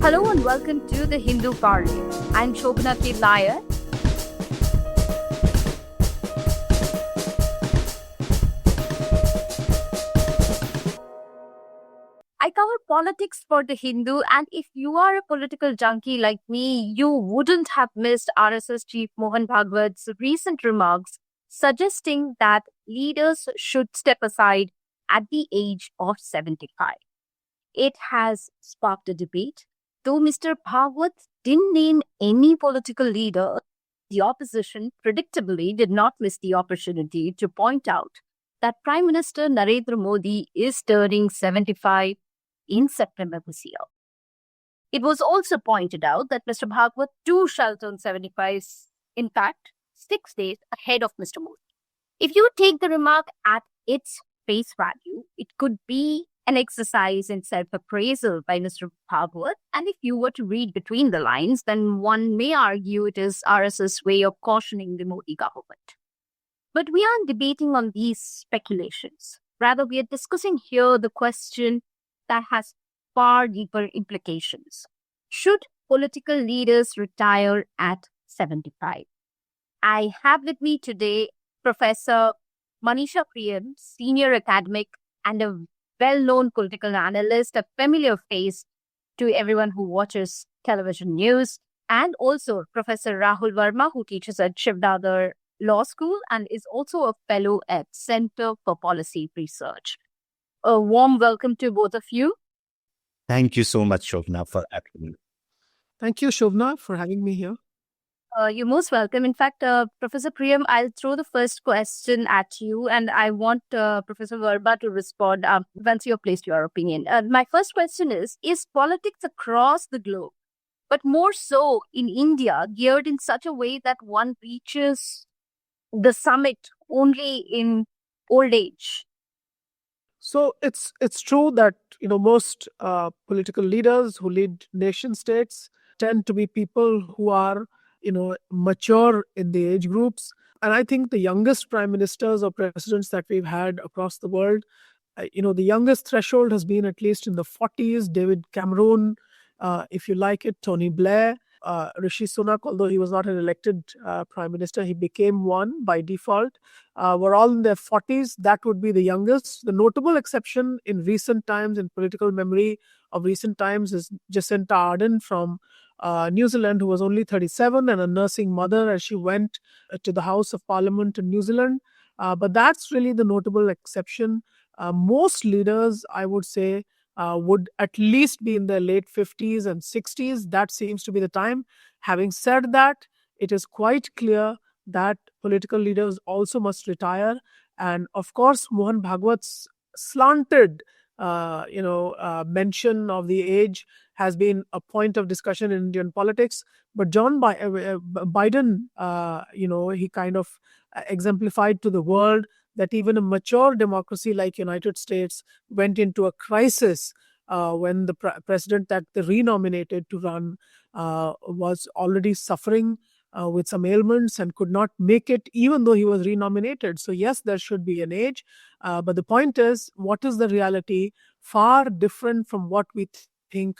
Hello and welcome to the Hindu Parley. I'm Sobhana Nair. I cover politics for the Hindu, and if you are a political junkie like me, you wouldn't have missed RSS Chief Mohan Bhagwat's recent remarks suggesting that leaders should step aside at the age of 75. It has sparked a debate. Though Mr. Bhagwat didn't name any political leader, the opposition predictably did not miss the opportunity to point out that Prime Minister Narendra Modi is turning 75 in September this year. It was also pointed out that Mr. Bhagwat too shall turn 75, in fact, 6 days ahead of Mr. Modi. If you take the remark at its face value, it could be an exercise in self-appraisal by Mr. Bhagwat, and if you were to read between the lines, then one may argue it is RSS way of cautioning the Modi government. But we aren't debating on these speculations. Rather, we are discussing here the question that has far deeper implications. Should political leaders retire at 75? I have with me today Professor Manisha Priyam, senior academic and a well-known political analyst, a familiar face to everyone who watches television news, and also Professor Rahul Verma, who teaches at Shiv Nadar Law School and is also a fellow at Center for Policy Research. A warm welcome to both of you. Thank you so much, Shobhana, for having me. Thank you, Shobhana, for having me here. You're most welcome. In fact, Professor Priyam, I'll throw the first question at you, and I want Professor Verma to respond once you've placed your opinion. My first question is politics across the globe, but more so in India, geared in such a way that one reaches the summit only in old age? So it's true that most political leaders who lead nation states tend to be people who are mature in the age groups. And I think the youngest prime ministers or presidents that we've had across the world, the youngest threshold has been at least in the 40s. David Cameron, if you like it, Tony Blair, Rishi Sunak, although he was not an elected prime minister, he became one by default, were all in their 40s. That would be the youngest. The notable exception in recent times, in political memory of recent times, is Jacinta Ardern from New Zealand, who was only 37 and a nursing mother as she went to the House of Parliament in New Zealand. But that's really the notable exception. Most leaders, I would say, would at least be in their late 50s and 60s. That seems to be the time. Having said that, it is quite clear that political leaders also must retire. And of course, Mohan Bhagwat's slanted mention of the age has been a point of discussion in Indian politics. But John Biden, he kind of exemplified to the world that even a mature democracy like United States went into a crisis when the president that they renominated to run was already suffering with some ailments and could not make it even though he was renominated. So yes, there should be an age. But the point is, what is the reality? Far different from what we think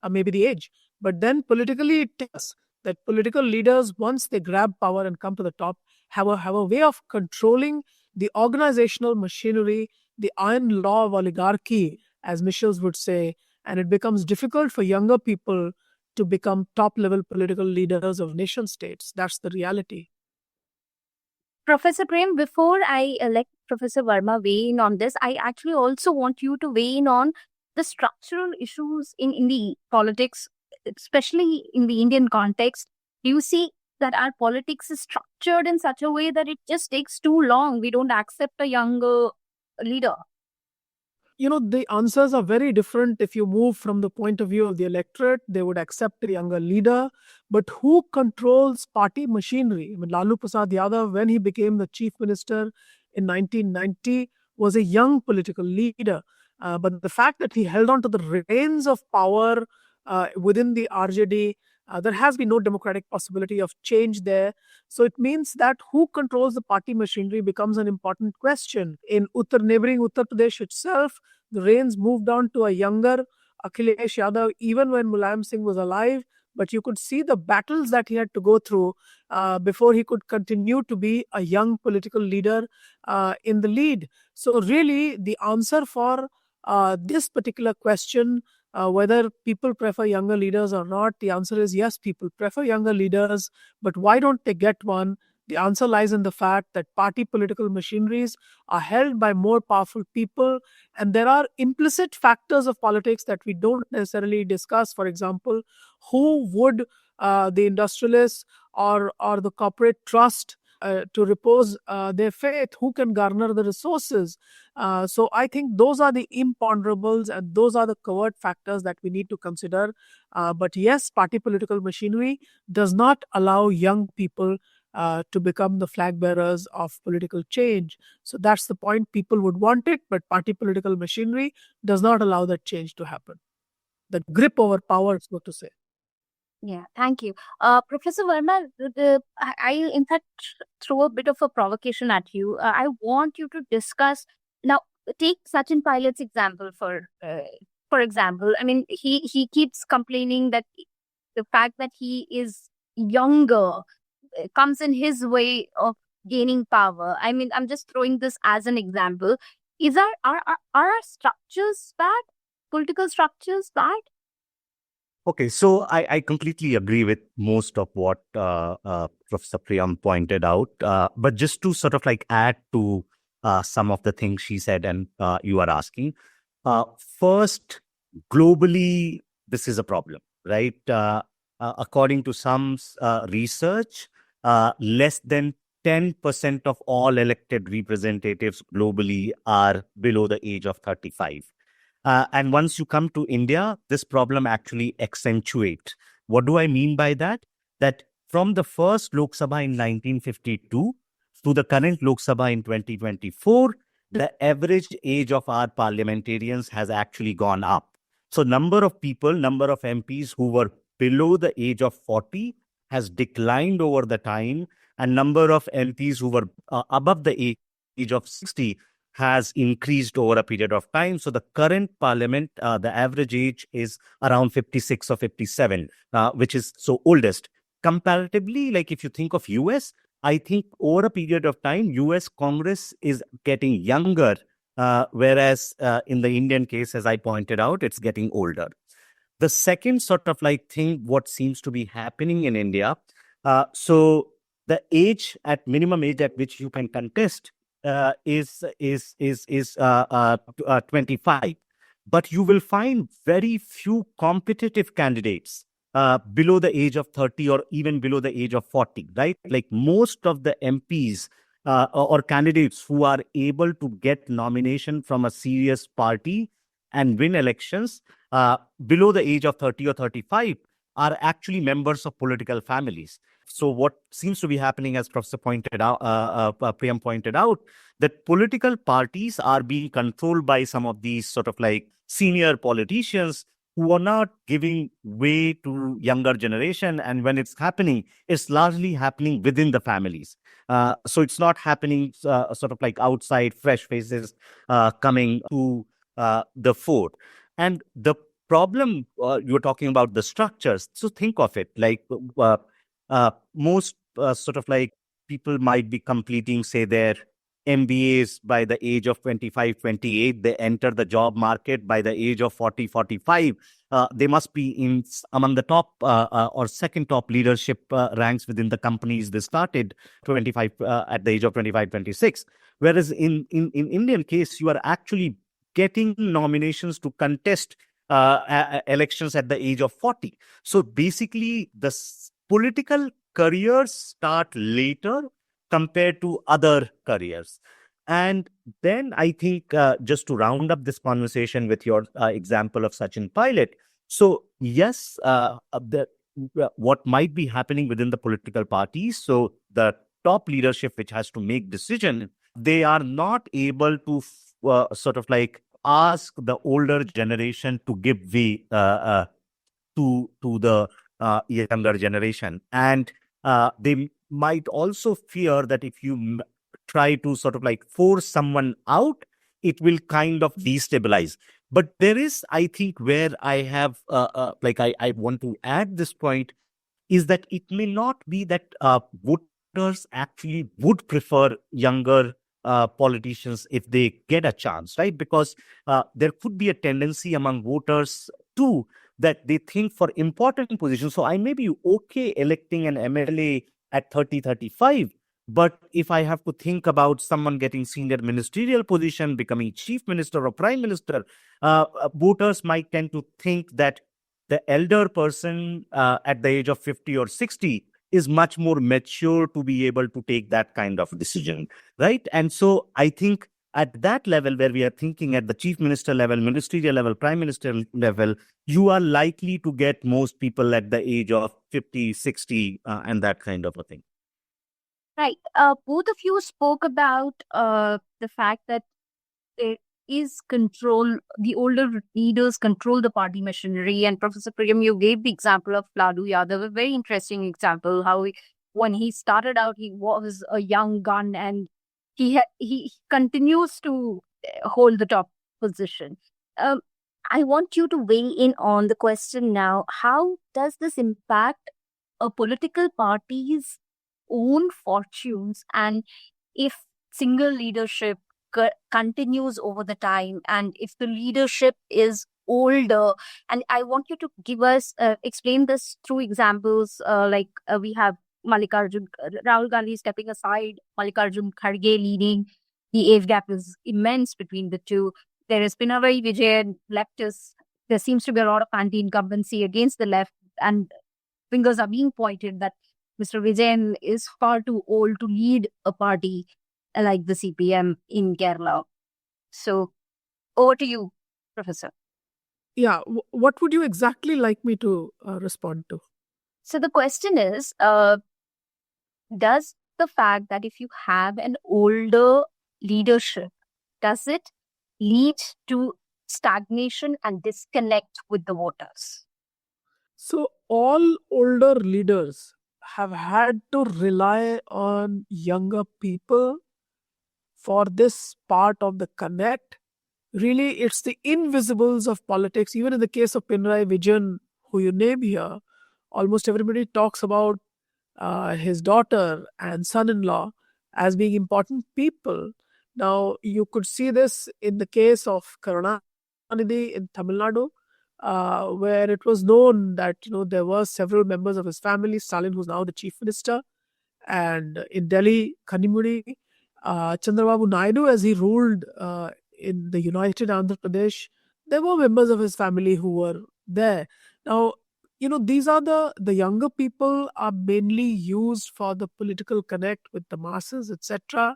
maybe the age. But then politically it tells that political leaders, once they grab power and come to the top, have a way of controlling the organizational machinery, the iron law of oligarchy, as Michels would say, and it becomes difficult for younger people to become top-level political leaders of nation states. That's the reality. Professor Prem, before I let Professor Verma weigh in on this, I actually also want you to weigh in on the structural issues in the politics, especially in the Indian context. Do you see that our politics is structured in such a way that it just takes too long? We don't accept a younger leader. The answers are very different. If you move from the point of view of the electorate, they would accept a younger leader. But who controls party machinery? Lalu Prasad Yadav, when he became the chief minister in 1990, was a young political leader. But the fact that he held on to the reins of power within the RJD, there has been no democratic possibility of change there. So it means that who controls the party machinery becomes an important question. In neighboring Uttar Pradesh itself, the reins moved on to a younger Akhilesh Yadav even when Mulayam Singh was alive, but you could see the battles that he had to go through before he could continue to be a young political leader in the lead. So, really, the answer for this particular question, whether people prefer younger leaders or not, the answer is yes, people prefer younger leaders, but why don't they get one? The answer lies in the fact that party political machineries are held by more powerful people, and there are implicit factors of politics that we don't necessarily discuss. For example, who would the industrialists or the corporate trust to repose their faith? Who can garner the resources? So I think those are the imponderables and those are the covert factors that we need to consider. But yes, party political machinery does not allow young people to become the flag bearers of political change. So that's the point. People would want it, but party political machinery does not allow that change to happen. The grip over power, so to say. Yeah, thank you. Professor Verma, I in fact throw a bit of a provocation at you. I want you to discuss now. Take Sachin Pilot's example for example. I mean, he keeps complaining that the fact that he is younger comes in his way of gaining power. I mean, I'm just throwing this as an example. Is our structures bad? Political structures bad? Okay, so I completely agree with most of what Professor Priyam pointed out. But just to sort of like add to some of the things she said and you are asking. First, globally, this is a problem, right? According to some research, less than 10% of all elected representatives globally are below the age of 35. And once you come to India, this problem actually accentuates. What do I mean by that? That from the first Lok Sabha in 1952 to the current Lok Sabha in 2024, the average age of our parliamentarians has actually gone up. So number of people, number of MPs who were below the age of 40 has declined over the time, and number of MPs who were above the age of 60 has increased over a period of time. So the current parliament, the average age is around 56 or 57, which is so oldest. Comparatively, like if you think of US, I think over a period of time, US Congress is getting younger, whereas in the Indian case, as I pointed out, it's getting older. The second sort of like thing, what seems to be happening in India, so the minimum age at which you can contest is 25, but you will find very few competitive candidates below the age of 30 or even below the age of 40, right? Like most of the MPs or candidates who are able to get nomination from a serious party and win elections below the age of 30 or 35 are actually members of political families. So what seems to be happening, as Professor pointed out, Priyam pointed out, that political parties are being controlled by some of these sort of like senior politicians who are not giving way to younger generation. And when it's happening, it's largely happening within the families. So it's not happening sort of like outside, fresh faces coming to the fore. And the problem, you were talking about the structures. So think of it like most sort of like people might be completing, say, their MBAs by the age of 25, 28. They enter the job market by the age of 40, 45. They must be among the top or second top leadership ranks within the companies they started 25 at the age of 25, 26. Whereas in Indian case, you are actually getting nominations to contest elections at the age of 40. So basically, the political careers start later compared to other careers. And then I think just to round up this conversation with your example of Sachin Pilot. So yes, what might be happening within the political parties. So the top leadership, which has to make decision, they are not able to sort of like ask the older generation to give way to the younger generation. And they might also fear that if you try to sort of like force someone out, it will kind of destabilize. But there is, I think, where I have, I want to add this point, is that it may not be that voters actually would prefer younger politicians if they get a chance, right? Because there could be a tendency among voters too that they think for important positions. So I may be okay electing an MLA at 30, 35. But if I have to think about someone getting senior ministerial position, becoming chief minister or prime minister, voters might tend to think that the elder person at the age of 50 or 60 is much more mature to be able to take that kind of decision, right? And so I think at that level where we are thinking at the chief minister level, ministerial level, prime minister level, you are likely to get most people at the age of 50, 60, and that kind of a thing. Right. Both of you spoke about the fact that there is control, the older leaders control the party machinery. And Professor Priyam, you gave the example of Ladu Yadav, a very interesting example, how when he started out, he was a young gun and he continues to hold the top position. Um, I want you to weigh in on the question now. How does this impact a political party's own fortunes, and if single leadership continues over the time, and if the leadership is older? And I want you to give us explain this through examples, we have Mallikarjun Rahul Gandhi stepping aside, Mallikarjun Kharge leading. The age gap is immense between the two. There is Pinarayi Vijayan, leftist. There seems to be a lot of anti-incumbency against the left, and fingers are being pointed that Mr. Vijayan is far too old to lead a party like the CPM in Kerala. So, over to you, Professor. Yeah, what would you exactly like me to respond to? So, the question is, does the fact that if you have an older leadership, does it lead to stagnation and disconnect with the voters? So, all older leaders have had to rely on younger people for this part of the connect. Really, it's the invisibles of politics. Even in the case of Pinarayi Vijayan, who you name here, almost everybody talks about his daughter and son-in-law as being important people. Now, you could see this in the case of Karunanidhi in Tamil Nadu, where it was known that there were several members of his family. Stalin, who's now the chief minister, and in Delhi, Kanimuri, Chandrababu Naidu, as he ruled in the United Andhra Pradesh, there were members of his family who were there. Now, these are the younger people are mainly used for the political connect with the masses, etc.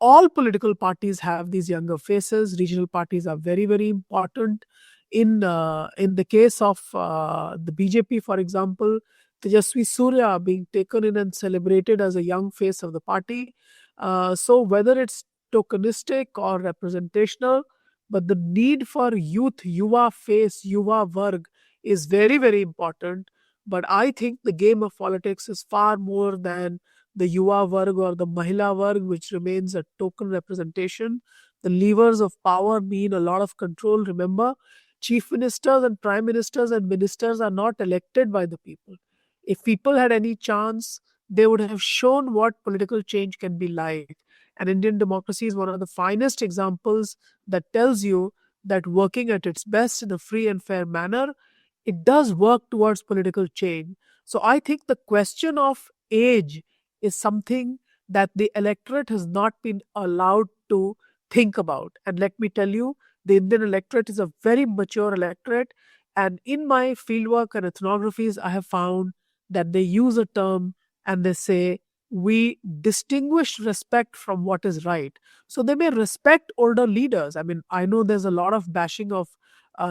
All political parties have these younger faces. Regional parties are very, very important. In the case of the BJP, for example, Tejasvi Surya being taken in and celebrated as a young face of the party. So whether it's tokenistic or representational, but the need for youth, yuva face, yuva varg is very, very important. But I think the game of politics is far more than the yuva varg or the mahila varg, which remains a token representation. The levers of power mean a lot of control. Remember, chief ministers and prime ministers and ministers are not elected by the people. If people had any chance, they would have shown what political change can be like. And Indian democracy is one of the finest examples that tells you that working at its best in a free and fair manner, it does work towards political change. So I think the question of age is something that the electorate has not been allowed to think about. And let me tell you, the Indian electorate is a very mature electorate. And in my fieldwork and ethnographies, I have found that they use a term and they say, we distinguish respect from what is right. So they may respect older leaders. I mean, I know there's a lot of bashing of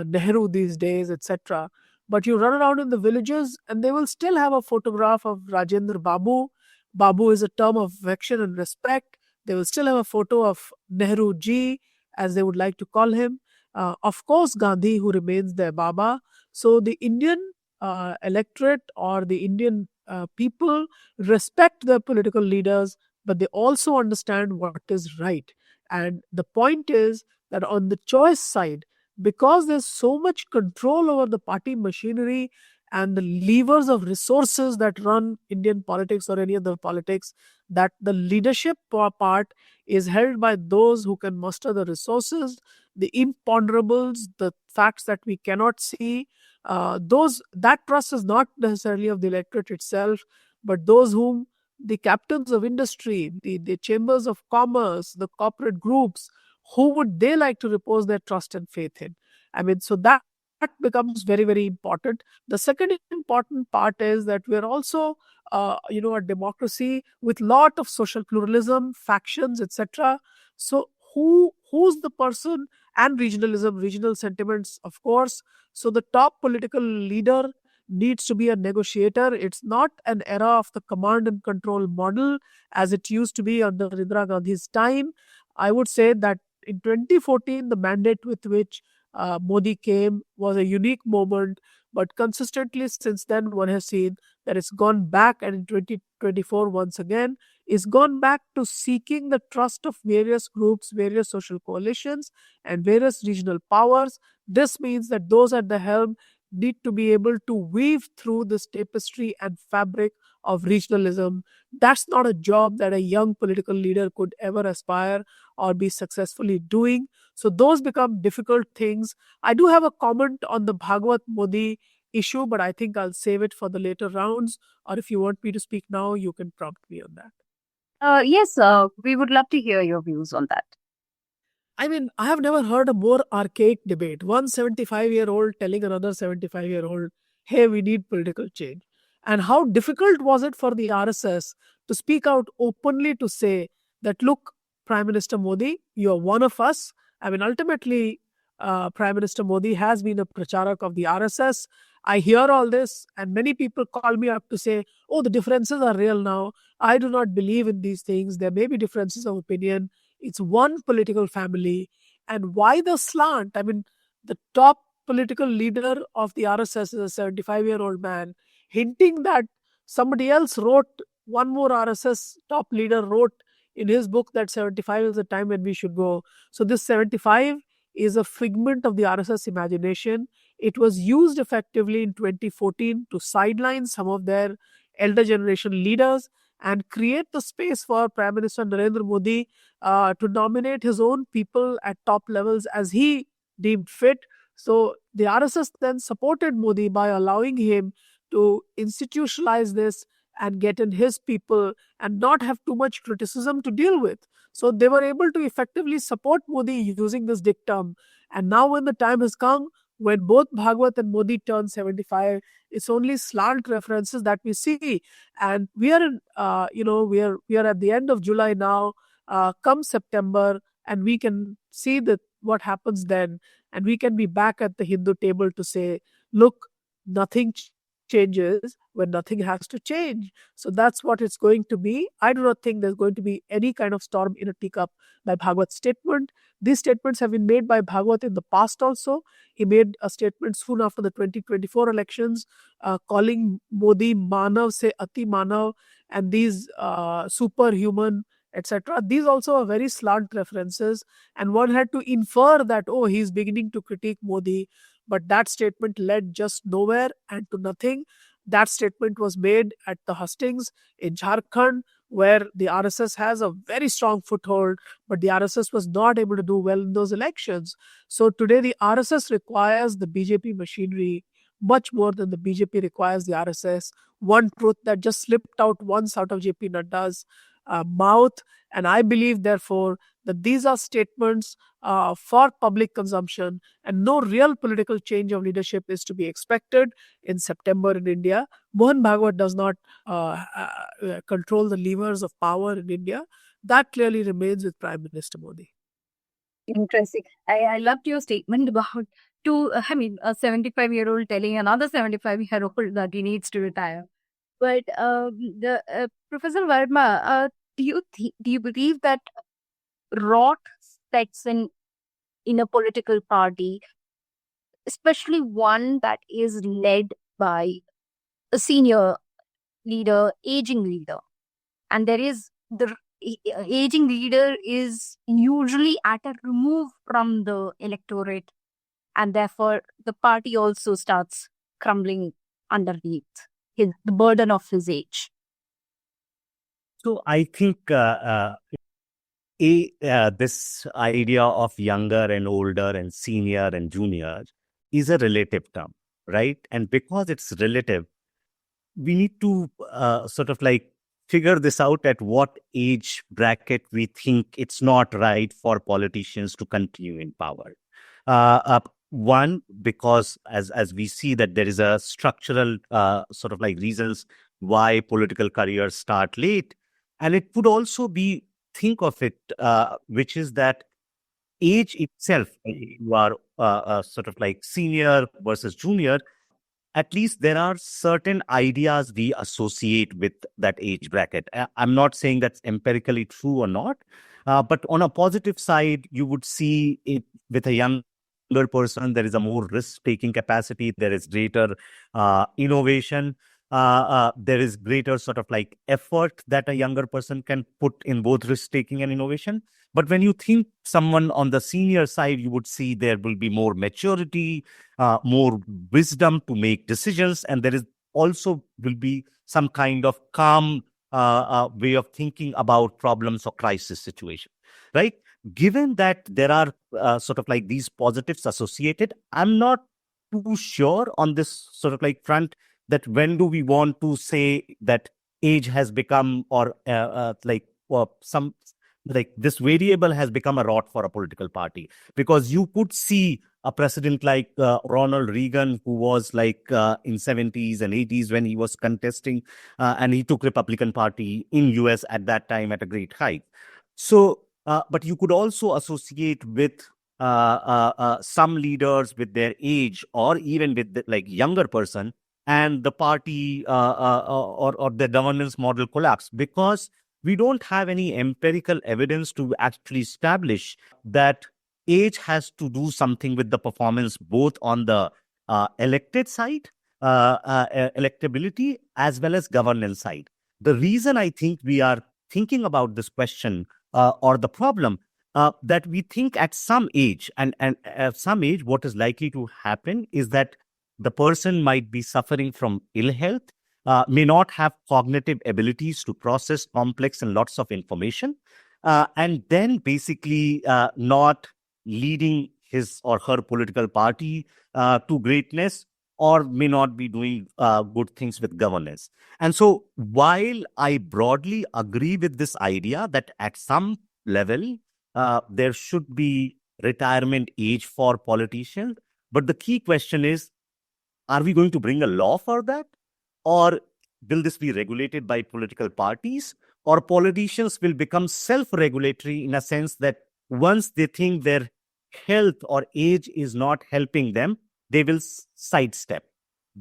Nehru these days, etc. But you run around in the villages and they will still have a photograph of Rajendra Babu. Babu is a term of affection and respect. They will still have a photo of Nehru ji, as they would like to call him. Of course, Gandhi, who remains their Baba. So the Indian electorate or the Indian people respect their political leaders, but they also understand what is right. And the point is that on the choice side, because there's so much control over the party machinery and the levers of resources that run Indian politics or any other politics, that the leadership part is held by those who can muster the resources, the imponderables, the facts that we cannot see. Those that trust is not necessarily of the electorate itself, but those whom the captains of industry, the chambers of commerce, the corporate groups, who would they like to repose their trust and faith in? I mean, so that becomes very, very important. The second important part is that we're also, a democracy with lot of social pluralism, factions, etc. So who's the person, and regionalism, regional sentiments, of course. So the top political leader needs to be a negotiator. It's not an era of the command and control model as it used to be under Indira Gandhi's time. I would say that in 2014, the mandate with which Modi came was a unique moment, but consistently since then, one has seen that it's gone back, and in 2024, once again, is gone back to seeking the trust of various groups, various social coalitions, and various regional powers. This means that those at the helm need to be able to weave through this tapestry and fabric of regionalism. That's not a job that a young political leader could ever aspire or be successfully doing. So those become difficult things. I do have a comment on the Bhagwat Modi issue, but I think I'll save it for the later rounds. Or if you want me to speak now, you can prompt me on that. Yes, we would love to hear your views on that. I mean, I have never heard a more archaic debate. One 75-year-old telling another 75-year-old, hey, we need political change. And how difficult was it for the RSS to speak out openly to say that, look, Prime Minister Modi, you're one of us. I mean, ultimately, Prime Minister Modi has been a pracharak of the RSS. I hear all this, and many people call me up to say, oh, the differences are real now. I do not believe in these things. There may be differences of opinion. It's one political family. And why the slant? I mean, the top political leader of the RSS is a 75-year-old man, hinting that somebody else wrote, one more RSS top leader wrote in his book that 75 is the time when we should go. So this 75 is a figment of the RSS imagination. It was used effectively in 2014 to sideline some of their elder generation leaders and create the space for Prime Minister Narendra Modi to nominate his own people at top levels as he deemed fit. So the RSS then supported Modi by allowing him to institutionalize this and get in his people and not have too much criticism to deal with. So they were able to effectively support Modi using this dictum. And now when the time has come, when both Bhagwat and Modi turn 75, it's only slant references that we see. And we are in, we are at the end of July now. Come September, and we can see that what happens then, and we can be back at the Hindu table to say, look, nothing changes when nothing has to change. So that's what it's going to be. I do not think there's going to be any kind of storm in a teacup by Bhagwat's statement. These statements have been made by Bhagwat in the past also. He made a statement soon after the 2024 elections, calling Modi Manav se Ati Manav, and these superhuman, etc. These also are very slant references, and one had to infer that, oh, he's beginning to critique Modi. But that statement led just nowhere and to nothing. That statement was made at the hustings in Jharkhand, where the RSS has a very strong foothold, but the RSS was not able to do well in those elections. So today the RSS requires the BJP machinery much more than the BJP requires the RSS. One truth that just slipped out once out of JP Nadda's mouth. And I believe, therefore, that these are statements for public consumption, and no real political change of leadership is to be expected in September in India. Mohan Bhagwat does not control the levers of power in India. That clearly remains with Prime Minister Modi. Interesting. I loved your statement about a 75-year-old telling another 75-year-old that he needs to retire. But Professor Verma, do you believe that rot sets in a political party, especially one that is led by a senior leader, aging leader, and there is aging leader is usually at a remove from the electorate, and therefore the party also starts crumbling underneath the burden of his age. So I think this idea of younger and older and senior and junior is a relative term, right? And because it's relative, we need to sort of like figure this out at what age bracket we think it's not right for politicians to continue in power. One, because as we see that there is a structural sort of like reasons why political careers start late. And it could also be, think of it, which is that age itself, you are sort of like senior versus junior, at least there are certain ideas we associate with that age bracket. I'm not saying that's empirically true or not, but on a positive side, you would see it with a younger person, there is a more risk-taking capacity, there is greater innovation, there is greater sort of like effort that a younger person can put in both risk-taking and innovation. But when you think someone on the senior side, you would see there will be more maturity, more wisdom to make decisions, and there is also will be some kind of calm way of thinking about problems or crisis situation, right? Given that there are sort of like these positives associated, I'm not too sure on this sort of like front that when do we want to say that age has become or some like this variable has become a rot for a political party, because you could see a president like Ronald Reagan, who was like in 70s and 80s when he was contesting and he took Republican Party in US at that time at a great height. So, but you could also associate with some leaders with their age or even with the, like younger person, and the party or the governance model collapse, because we don't have any empirical evidence to actually establish that age has to do something with the performance, both on the elected side, electability, as well as governance side. The reason I think we are thinking about this question or the problem that we think at some age, and at some age, what is likely to happen is that the person might be suffering from ill health, may not have cognitive abilities to process complex and lots of information, and then basically not leading his or her political party to greatness, or may not be doing good things with governance. And so while I broadly agree with this idea that at some level there should be retirement age for politicians, but the key question is, are we going to bring a law for that? Or will this be regulated by political parties? Or politicians will become self-regulatory in a sense that once they think their health or age is not helping them, they will sidestep.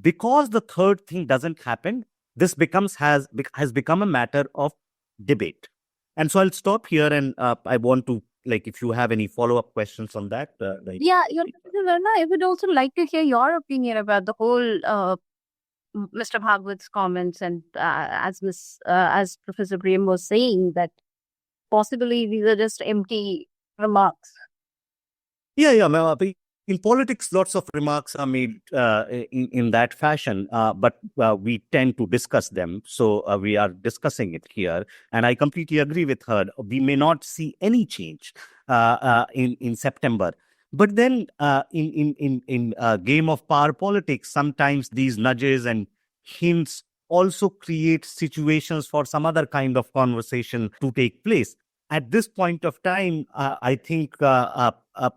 Because the third thing doesn't happen, this has become a matter of debate. And so I'll stop here, and I want to, like, if you have any follow-up questions on that. Yeah, Verma, I would also like to hear your opinion about the whole Mr. Bhagwat's comments, and as Professor Priyam was saying, that possibly these are just empty remarks. Yeah. In politics, lots of remarks are made in that fashion, but we tend to discuss them. So we are discussing it here. And I completely agree with her. We may not see any change in September. But then in game of power politics, sometimes these nudges and hints also create situations for some other kind of conversation to take place. At this point of time, I think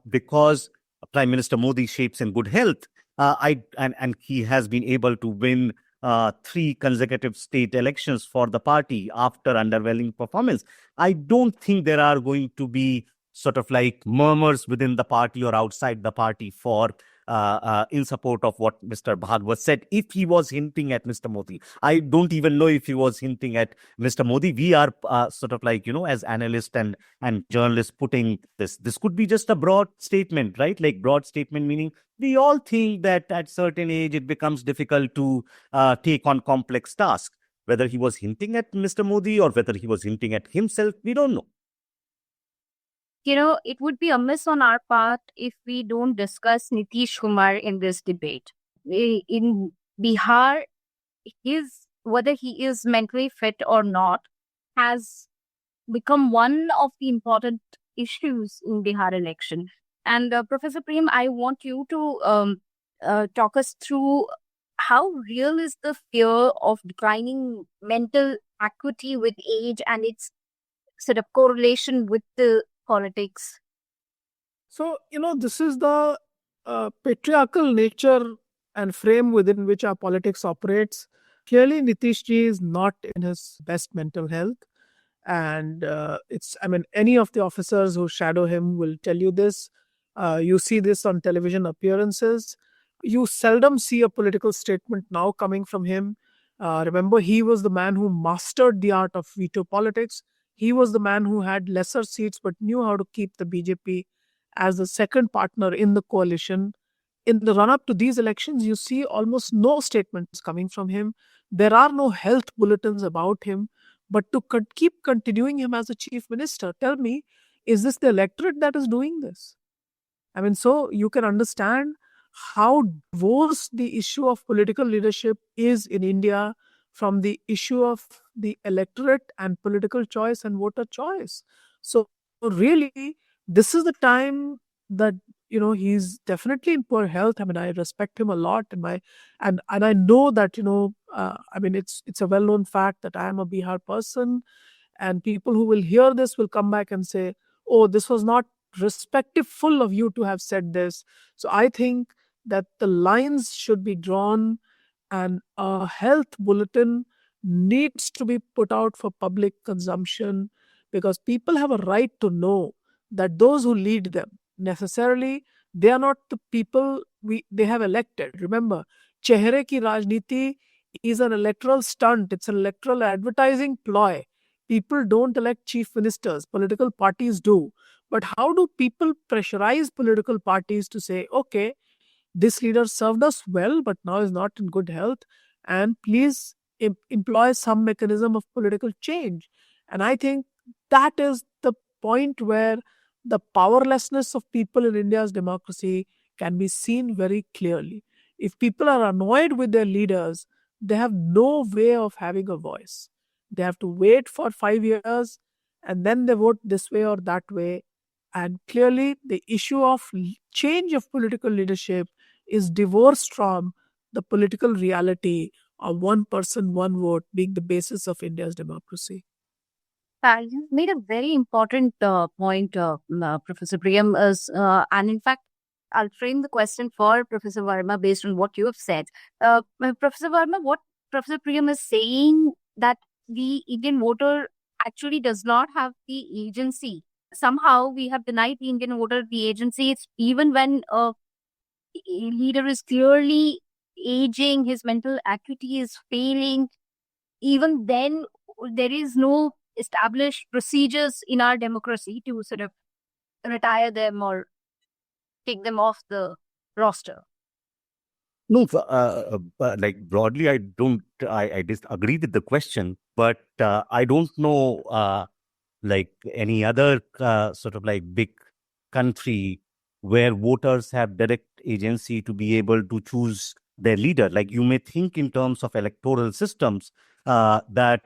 because Prime Minister Modi shapes in good health, and he has been able to win 3 consecutive state elections for the party after underwhelming performance. I don't think there are going to be sort of like murmurs within the party or outside the party for in support of what Mr. Bhagwat said, if he was hinting at Mr. Modi. I don't even know if he was hinting at Mr. Modi. We are sort of like, as analysts and journalists putting this could be just a broad statement, right? Like broad statement meaning we all think that at certain age it becomes difficult to take on complex tasks. Whether he was hinting at Mr. Modi or whether he was hinting at himself, we don't know. It would be amiss on our part if we don't discuss Nitish Kumar in this debate. In Bihar, whether he is mentally fit or not has become one of the important issues in Bihar election. And Professor Prem, I want you to talk us through how real is the fear of declining mental acuity with age and its sort of correlation with the politics. So, this is the patriarchal nature and frame within which our politics operates. Clearly, Nitish Ji is not in his best mental health. And any of the officers who shadow him will tell you this. You see this on television appearances. You seldom see a political statement now coming from him. Remember, he was the man who mastered the art of veto politics. He was the man who had lesser seats but knew how to keep the BJP as the second partner in the coalition. In the run up to these elections, you see almost no statements coming from him. There are no health bulletins about him. But to keep continuing him as a chief minister, tell me, is this the electorate that is doing this? So you can understand how divorced the issue of political leadership is in India from the issue of the electorate and political choice and voter choice. So really, this is the time that he's definitely in poor health. I respect him a lot, and I know that it's a well-known fact that I am a Bihar person, and people who will hear this will come back and say, "Oh, this was not respectful of you to have said this." So I think that the lines should be drawn, and a health bulletin needs to be put out for public consumption, because people have a right to know that those who lead them necessarily, they are not the people they have elected. Remember, chehre ki rajniti is an electoral stunt. It's an electoral advertising ploy. People don't elect chief ministers. Political parties do. But how do people pressurize political parties to say, okay, this leader served us well, but now is not in good health, and please employ some mechanism of political change? And I think that is the point where the powerlessness of people in India's democracy can be seen very clearly. If people are annoyed with their leaders, they have no way of having a voice. They have to wait for 5 years and then they vote this way or that way. And clearly, the issue of change of political leadership is divorced from the political reality of one person, one vote being the basis of India's democracy. You made a very important point, Professor Priyam, and in fact, I'll frame the question for Professor Verma based on what you have said. Professor Verma, what Professor Priyam is saying, that the Indian voter actually does not have the agency. Somehow we have denied the Indian voter the agency. It's even when a leader is clearly aging, his mental acuity is failing, even then there is no established procedures in our democracy to sort of retire them or take them off the roster. No, like broadly, I disagree with the question, but I don't know, like any other sort of like big country where voters have direct agency to be able to choose their leader. Like you may think in terms of electoral systems, that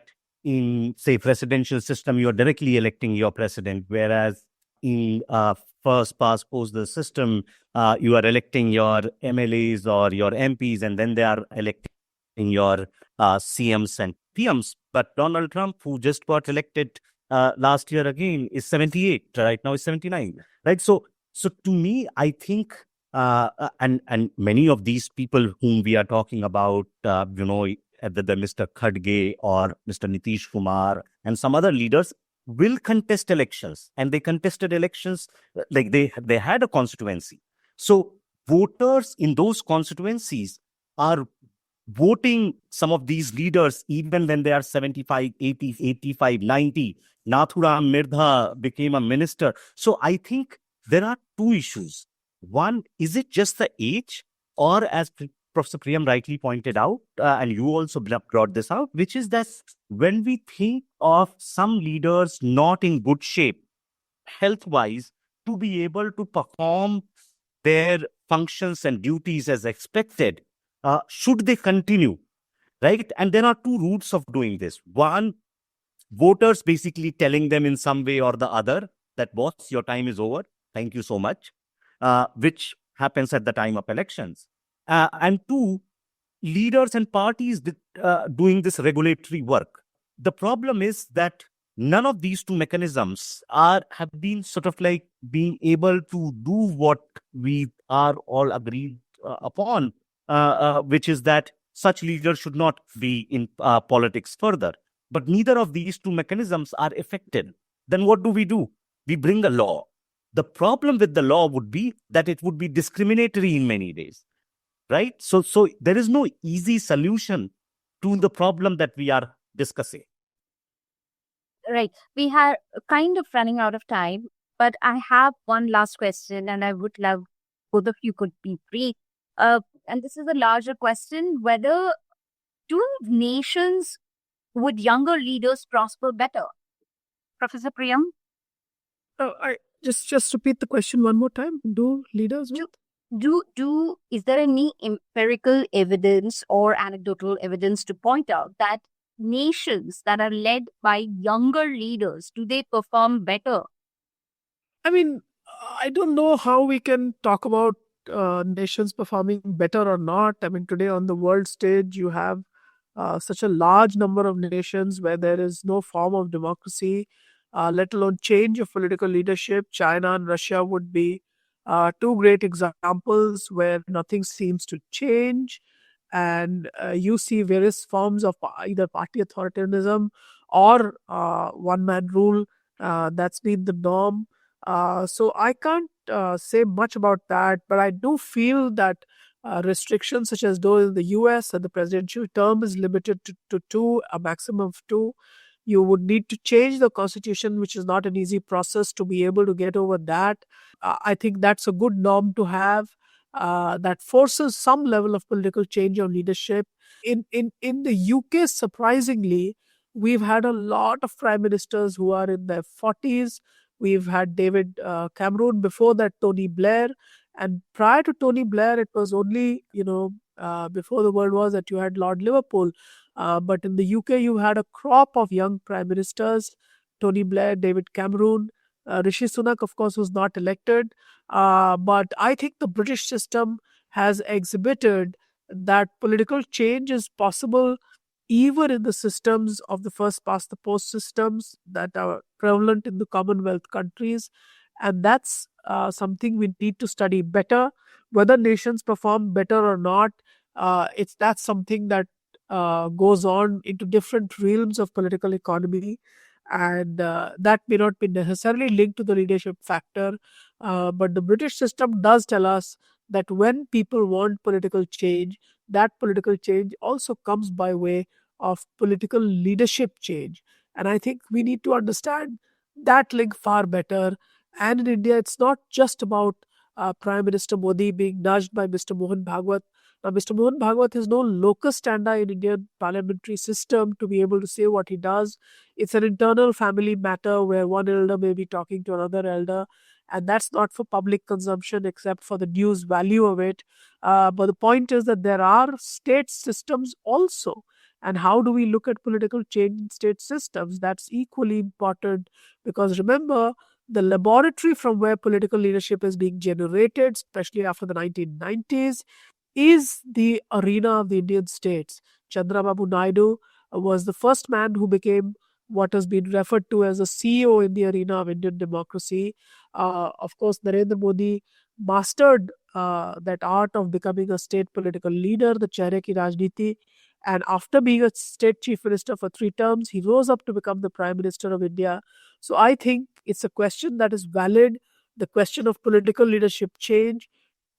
in, say, presidential system, you're directly electing your president, whereas in first past post the system, you are electing your MLAs or your MPs, and then they are electing your CMs and PMs. But Donald Trump, who just got elected last year again, is 78. Right now is 79. Right. So to me, I think, and many of these people whom we are talking about, whether Mr. Khadge or Mr. Nitish Kumar and some other leaders will contest elections, and they contested elections like they had a constituency. So voters in those constituencies are voting some of these leaders even when they are 75, 80, 85, 90. Nathuram Mirdha became a minister. So I think there are two issues. One, is it just the age, or as Professor Priyam rightly pointed out, and you also brought this out, which is that when we think of some leaders not in good shape, health-wise, to be able to perform their functions and duties as expected, should they continue, right? And there are two routes of doing this. One, voters basically telling them in some way or the other that, boss, your time is over. Thank you so much, which happens at the time of elections. And two, leaders and parties doing this regulatory work. The problem is that none of these two mechanisms have been sort of like being able to do what we are all agreed upon, which is that such leaders should not be in politics further. But neither of these two mechanisms are effective. Then what do? We bring a law. The problem with the law would be that it would be discriminatory in many ways, right? So there is no easy solution to the problem that we are discussing. Right. We are kind of running out of time, but I have one last question, and I would love both of you could be brief. And this is a larger question: whether do nations with younger leaders prosper better? Professor Priyam? I just repeat the question one more time. Do leaders Is there any empirical evidence or anecdotal evidence to point out that nations that are led by younger leaders, do they perform better? I mean, I don't know how we can talk about nations performing better or not. I mean, today on the world stage, you have such a large number of nations where there is no form of democracy, let alone change of political leadership. China and Russia would be two great examples where nothing seems to change. And you see various forms of either party authoritarianism or one-man rule. That's been the norm. So I can't say much about that, but I do feel that restrictions such as those in the US, and the presidential term is limited to two, a maximum of two. You would need to change the constitution, which is not an easy process to be able to get over that. I think that's a good norm to have. That forces some level of political change of leadership. In the UK, surprisingly, we've had a lot of prime ministers who are in their 40s. We've had David Cameron, before that Tony Blair. And prior to Tony Blair, it was only, before the World War that you had Lord Liverpool. But in the UK, you had a crop of young prime ministers, Tony Blair, David Cameron. Rishi Sunak, of course, was not elected. But I think the British system has exhibited that political change is possible even in the systems of the first past the post systems that are prevalent in the Commonwealth countries. And that's something we need to study better. Whether nations perform better or not, that's something that goes on into different realms of political economy. And that may not be necessarily linked to the leadership factor. But the British system does tell us that when people want political change, that political change also comes by way of political leadership change. And I think we need to understand that link far better. And in India, it's not just about Prime Minister Modi being nudged by Mr. Mohan Bhagwat. Now, Mr. Mohan Bhagwat is no locus standi in Indian parliamentary system to be able to say what he does. It's an internal family matter where one elder may be talking to another elder, and that's not for public consumption except for the news value of it. But the point is that there are state systems also. And how do we look at political change in state systems? That's equally important, because remember, the laboratory from where political leadership is being generated, especially after the 1990s, is the arena of the Indian states. Chandrababu Naidu was the first man who became what has been referred to as a CEO in the arena of Indian democracy. Of course, Narendra Modi mastered that art of becoming a state political leader, the Chehre ki Rajniti. And after being a state chief minister for 3 terms, he rose up to become the Prime Minister of India. So I think it's a question that is valid. The question of political leadership change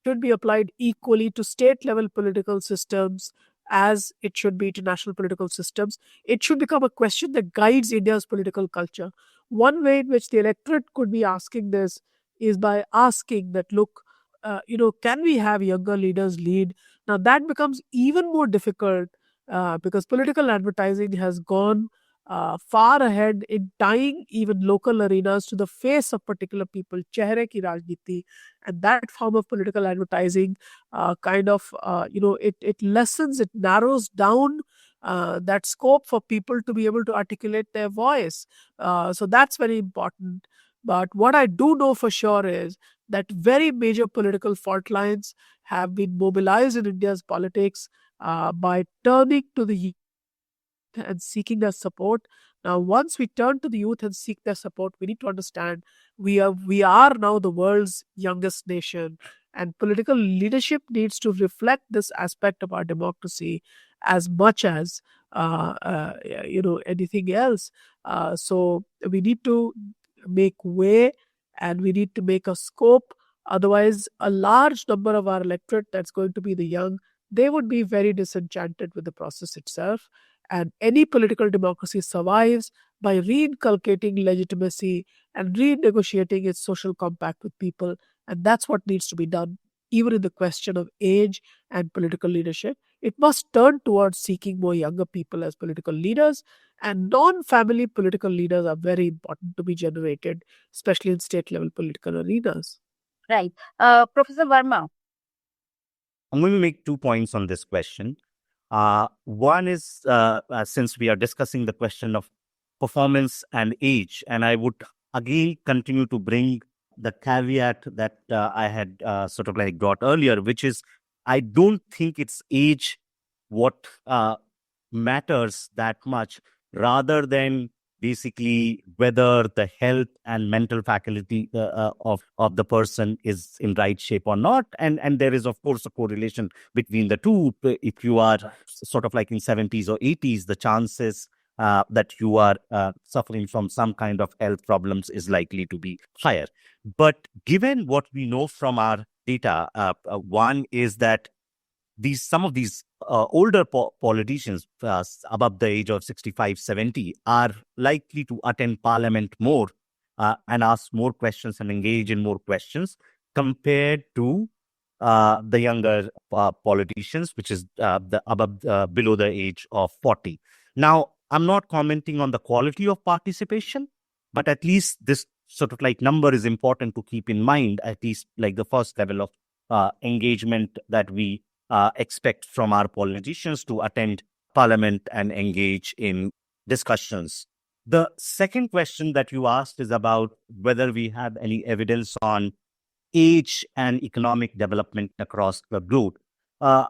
should be applied equally to state level political systems as it should be to national political systems. It should become a question that guides India's political culture. One way in which the electorate could be asking this is by asking that, look, can we have younger leaders lead? Now that becomes even more difficult because political advertising has gone far ahead in tying even local arenas to the face of particular people, chehre ki rajniti, and that form of political advertising it lessens, it narrows down that scope for people to be able to articulate their voice. So that's very important. But what I do know for sure is that very major political fault lines have been mobilized in India's politics by turning to the youth and seeking their support. Now, once we turn to the youth and seek their support, we need to understand we are now the world's youngest nation, and political leadership needs to reflect this aspect of our democracy as much as anything else. So we need to make way, and we need to make a scope. Otherwise, a large number of our electorate, that's going to be the young, they would be very disenchanted with the process itself. And any political democracy survives by reinculcating legitimacy and renegotiating its social compact with people. And that's what needs to be done, even in the question of age and political leadership. It must turn towards seeking more younger people as political leaders, and non-family political leaders are very important to be generated, especially in state-level political arenas. Right. Professor Verma. I'm going to make 2 points on this question. One is, since we are discussing the question of performance and age, and I would again continue to bring the caveat that I had sort of like brought earlier, which is I don't think it's age what matters that much, rather than basically whether the health and mental faculty of the person is in right shape or not. And there is, of course, a correlation between the two. If you are sort of like in 70s or 80s, the chances that you are suffering from some kind of health problems is likely to be higher. But given what we know from our data, one is that some of these older politicians above the age of 65, 70 are likely to attend parliament more and ask more questions and engage in more questions compared to the younger politicians, which is below the age of 40. Now, I'm not commenting on the quality of participation, but at least this sort of like number is important to keep in mind, at least like the first level of engagement that we expect from our politicians to attend parliament and engage in discussions. The second question that you asked is about whether we have any evidence on age and economic development across the globe.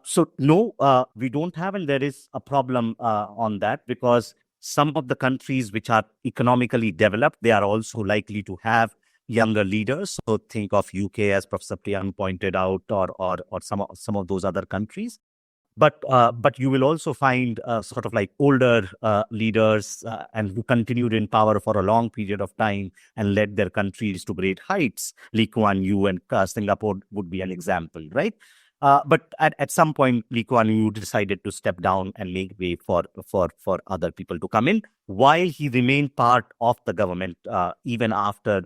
So no, we don't have, and there is a problem on that, because some of the countries which are economically developed, they are also likely to have younger leaders. So think of UK, as Professor Priyam pointed out, or some of those other countries. But you will also find sort of like older leaders and who continued in power for a long period of time and led their countries to great heights. Lee Kuan Yew and Singapore would be an example, right? But at some point, Lee Kuan Yew decided to step down and make way for other people to come in, while he remained part of the government even after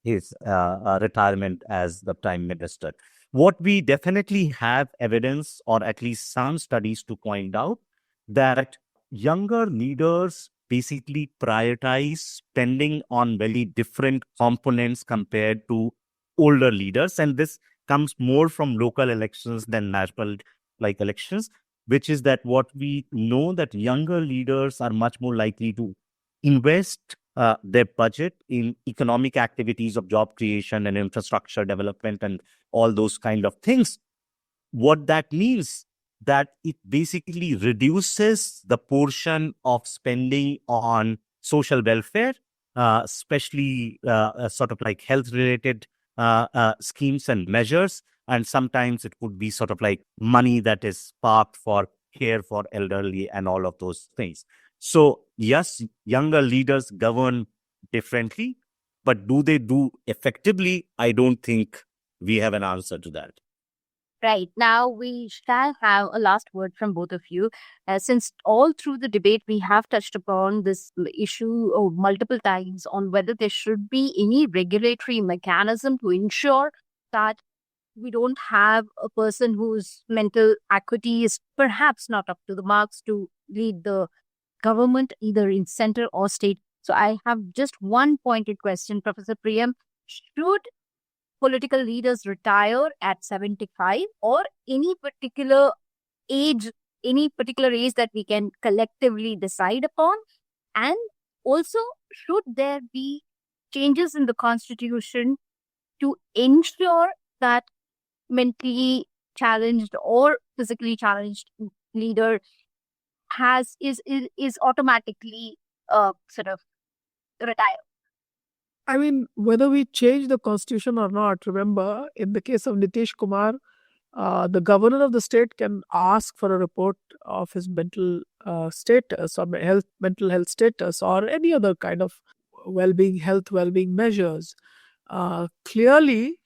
his retirement as the Prime Minister. What we definitely have evidence, or at least some studies to point out, that younger leaders basically prioritize spending on very different components compared to older leaders. And this comes more from local elections than national like elections, which is that what we know, that younger leaders are much more likely to invest their budget in economic activities of job creation and infrastructure development and all those kind of things. What that means, that it basically reduces the portion of spending on social welfare, especially sort of like health related schemes and measures. And sometimes it could be sort of like money that is parked for care for elderly and all of those things. So yes, younger leaders govern differently, but do they do effectively? I don't think we have an answer to that. Right. Now we shall have a last word from both of you. Since all through the debate we have touched upon this issue multiple times on whether there should be any regulatory mechanism to ensure that we don't have a person whose mental acuity is perhaps not up to the marks to lead the government, either in center or state. So I have just one pointed question, Professor Priyam. Should political leaders retire at 75 or age, any particular age that we can collectively decide upon? And also, should there be changes in the constitution to ensure that mentally challenged or physically challenged leader is automatically sort of retire? I mean, whether we change the constitution or not, remember, in the case of Nitish Kumar, the governor of the state can ask for a report of his mental status or mental health status or any other kind of health well-being measures. Clearly,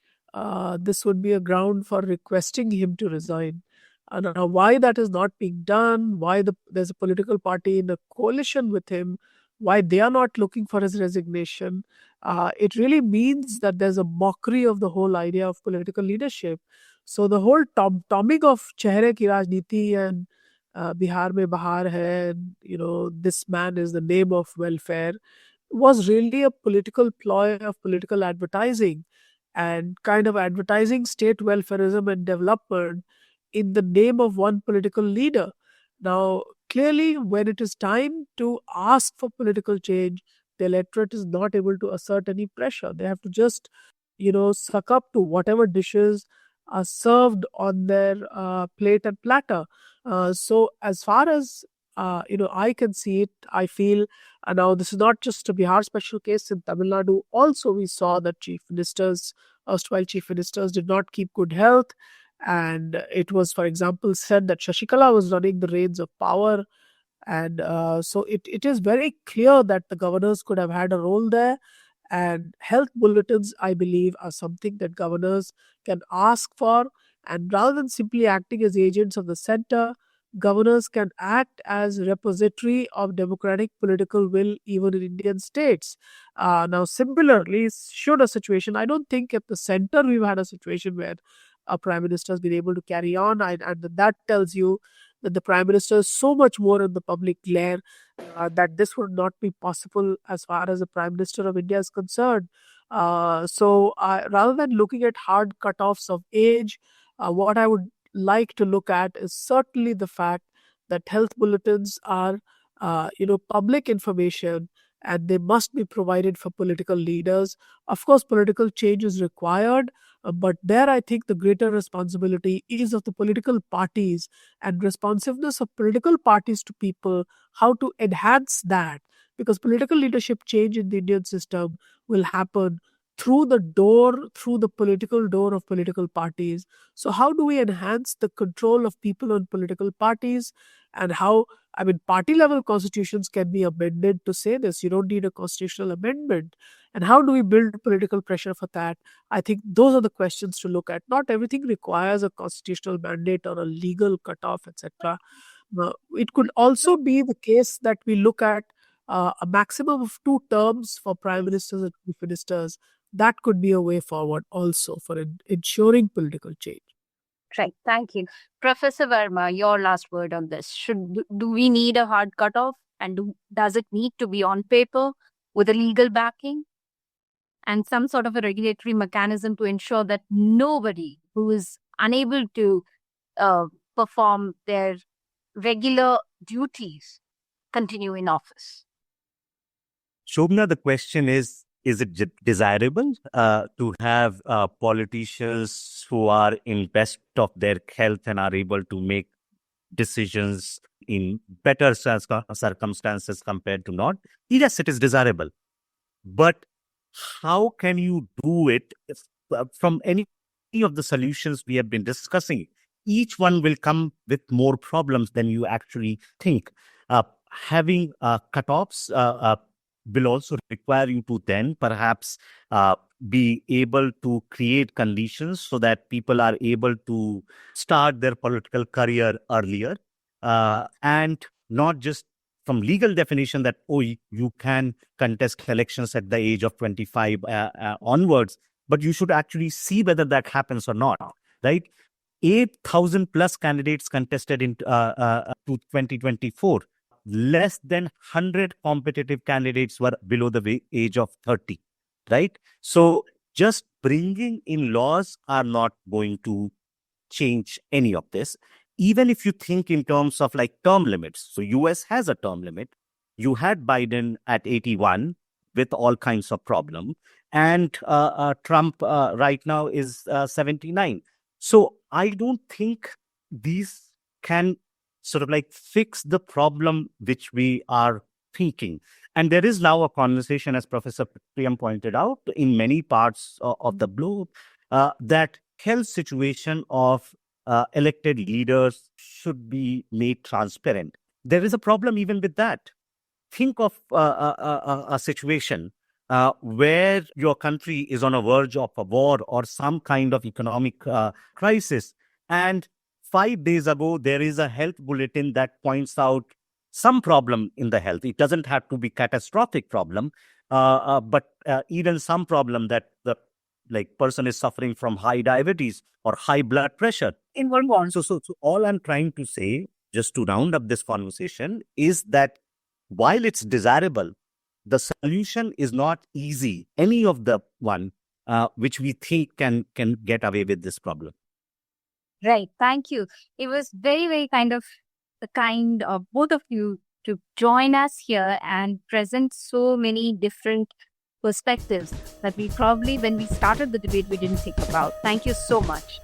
this would be a ground for requesting him to resign. Now, why that is not being done, why there's a political party in a coalition with him, why they are not looking for his resignation, it really means that there's a mockery of the whole idea of political leadership. So the whole topic of Chehre ki Rajniti and Bihar mein Bahar hai, and this man is the name of welfare, was really a political ploy of political advertising and kind of advertising state welfareism and development in the name of one political leader. Now, clearly, when it is time to ask for political change, the electorate is not able to assert any pressure. They have to just, suck up to whatever dishes are served on their plate and platter. So, as far as I can see it, I feel, now this is not just a Bihar special case. In Tamil Nadu, also we saw that erstwhile chief ministers, did not keep good health. And it was, for example, said that Shashikala was running the reins of power. And so it is very clear that the governors could have had a role there. And health bulletins, I believe, are something that governors can ask for. And rather than simply acting as agents of the center, governors can act as repository of democratic political will even in Indian states. Now, similarly, should a situation, I don't think at the center we've had a situation where a prime minister has been able to carry on. And that tells you that the prime minister is so much more in the public glare that this would not be possible as far as the prime minister of India is concerned. So rather than looking at hard cutoffs of age, what I would like to look at is certainly the fact that health bulletins are, public information, and they must be provided for political leaders. Of course, political change is required, but there I think the greater responsibility is of the political parties and responsiveness of political parties to people, how to enhance that. Because political leadership change in the Indian system will happen through the political door of political parties. So how do we enhance the control of people on political parties, and how, I mean, party level constitutions can be amended to say this. You don't need a constitutional amendment. And how do we build political pressure for that? I think those are the questions to look at. Not everything requires a constitutional mandate or a legal cutoff, etc. It could also be the case that we look at a maximum of 2 terms for prime ministers and chief ministers. That could be a way forward also for ensuring political change. Right. Thank you. Professor Verma, your last word on this. Do we need a hard cutoff, and does it need to be on paper with a legal backing and some sort of a regulatory mechanism to ensure that nobody who is unable to perform their regular duties continue in office? Shobhana, the question is it desirable to have politicians who are in best of their health and are able to make decisions in better circumstances compared to not? Yes, it is desirable. But how can you do it from any of the solutions we have been discussing? Each one will come with more problems than you actually think. Having cutoffs will also require you to then perhaps be able to create conditions so that people are able to start their political career earlier, and not just from legal definition that, you can contest elections at the age of 25 onwards. but you should actually see whether that happens or not, right? 8,000 plus candidates contested in 2024. Less than 100 competitive candidates were below the age of 30, right? So just bringing in laws are not going to change any of this. Even if you think in terms of like term limits, so US has a term limit. You had Biden at 81 with all kinds of problem, and Trump right now is 79. So I don't think these can sort of like fix the problem which we are thinking. And there is now a conversation, as Professor Priyam pointed out, in many parts of the globe, that health situation of elected leaders should be made transparent. There is a problem even with that. Think of a situation where your country is on a verge of a war or some kind of economic crisis. And 5 days ago, there is a health bulletin that points out some problem in the health. It doesn't have to be catastrophic problem, but even some problem that the person is suffering from high diabetes or high blood pressure. In Vermont. So all I'm trying to say, just to round up this conversation, is that while it's desirable, the solution is not easy. Any of the one which we think can get away with this problem. Right. Thank you. It was very, very kind of both of you to join us here and present so many different perspectives that we probably, when we started the debate, we didn't think about. Thank you so much.